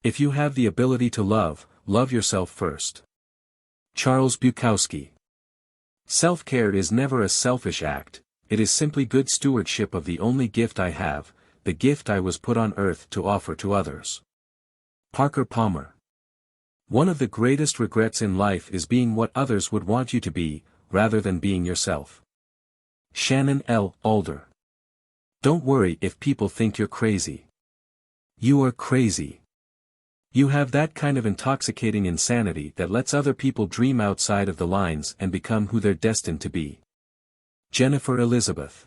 If you have the ability to love, love yourself first. Charles Bukowski. Self-care is never a selfish act, it is simply good stewardship of the only gift I have, the gift I was put on earth to offer to others. Parker Palmer. One of the greatest regrets in life is being what others would want you to be, rather than being yourself. Shannon L. Alder. Don't worry if people think you're crazy. You are crazy. You have that kind of intoxicating insanity that lets other people dream outside of the lines and become who they're destined to be. Jennifer Elizabeth.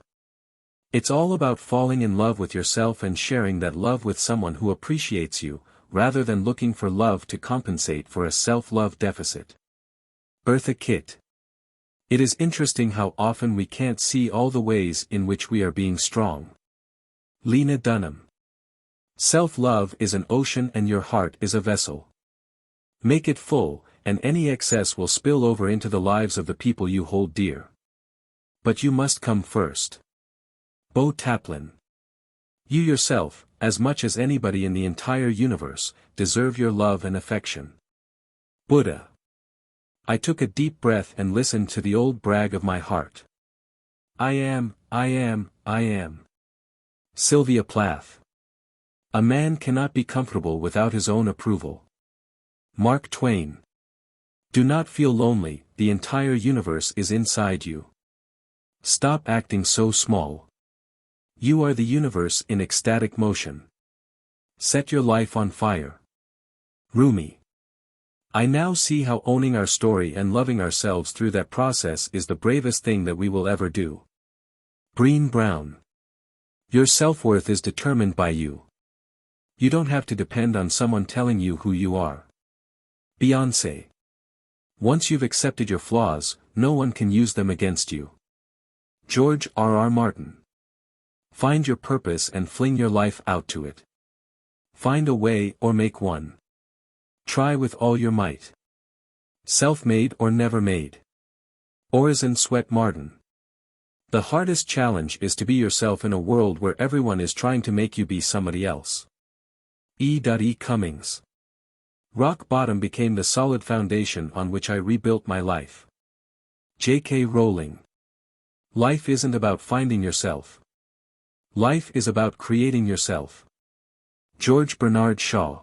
It's all about falling in love with yourself and sharing that love with someone who appreciates you, rather than looking for love to compensate for a self-love deficit. Eartha Kitt. It is interesting how often we can't see all the ways in which we are being strong. Lena Dunham. Self-love is an ocean and your heart is a vessel. Make it full, and any excess will spill over into the lives of the people you hold dear. But you must come first. Bo Taplin. You yourself, as much as anybody in the entire universe, deserve your love and affection. Buddha. I took a deep breath and listened to the old brag of my heart. I am. Sylvia Plath. A man cannot be comfortable without his own approval. Mark Twain. Do not feel lonely, the entire universe is inside you. Stop acting so small. You are the universe in ecstatic motion. Set your life on fire. Rumi. I now see how owning our story and loving ourselves through that process is the bravest thing that we will ever do. Brené Brown. Your self-worth is determined by you. You don't have to depend on someone telling you who you are. Beyoncé. Once you've accepted your flaws, no one can use them against you. George R.R. Martin. Find your purpose and fling your life out to it. Find a way or make one. Try with all your might. Self-made or never made. Orison Swett Marden. The hardest challenge is to be yourself in a world where everyone is trying to make you be somebody else. E. Cummings. Rock bottom became the solid foundation on which I rebuilt my life. J.K. Rowling. Life isn't about finding yourself. Life is about creating yourself. George Bernard Shaw.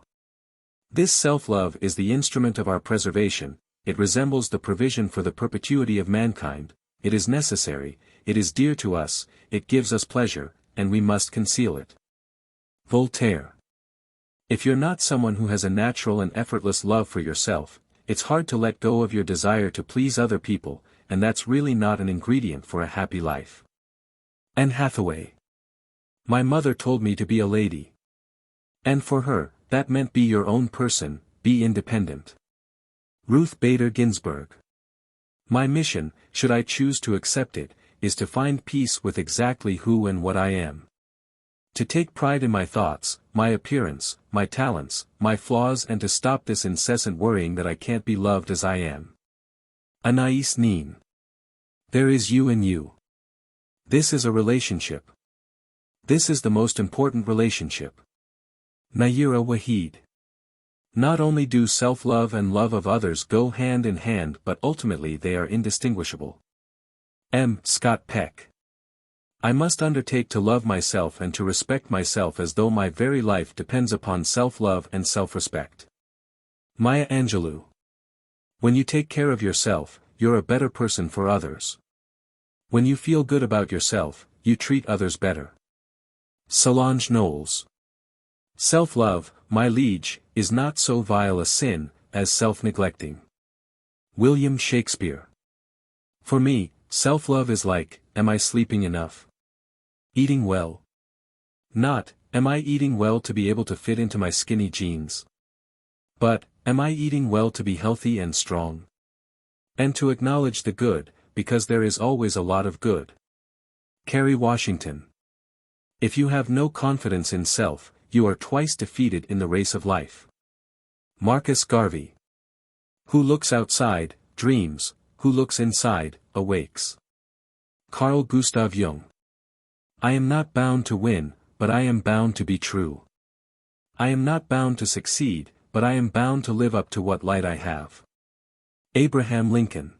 This self-love is the instrument of our preservation, it resembles the provision for the perpetuity of mankind, it is necessary, it is dear to us, it gives us pleasure, and we must conceal it. Voltaire. If you're not someone who has a natural and effortless love for yourself, it's hard to let go of your desire to please other people, and that's really not an ingredient for a happy life. Anne Hathaway. My mother told me to be a lady. And for her, that meant be your own person, be independent. Ruth Bader Ginsburg. My mission, should I choose to accept it, is to find peace with exactly who and what I am. To take pride in my thoughts, my appearance, my talents, my flaws, and to stop this incessant worrying that I can't be loved as I am. Anais Nin. There is you and you. This is a relationship. This is the most important relationship. Nayyirah Waheed. Not only do self-love and love of others go hand in hand, but ultimately they are indistinguishable. M. Scott Peck. I must undertake to love myself and to respect myself as though my very life depends upon self-love and self-respect. Maya Angelou. When you take care of yourself, you're a better person for others. When you feel good about yourself, you treat others better. Solange Knowles. Self-love, my liege, is not so vile a sin, as self-neglecting. William Shakespeare. For me, self-love is like, am I sleeping enough? Eating well. Not, am I eating well to be able to fit into my skinny jeans? But, am I eating well to be healthy and strong? And to acknowledge the good, because there is always a lot of good. Kerry Washington. If you have no confidence in self, you are twice defeated in the race of life. Marcus Garvey. Who looks outside, dreams, who looks inside, awakes. Carl Gustav Jung. I am not bound to win, but I am bound to be true. I am not bound to succeed, but I am bound to live up to what light I have. Abraham Lincoln.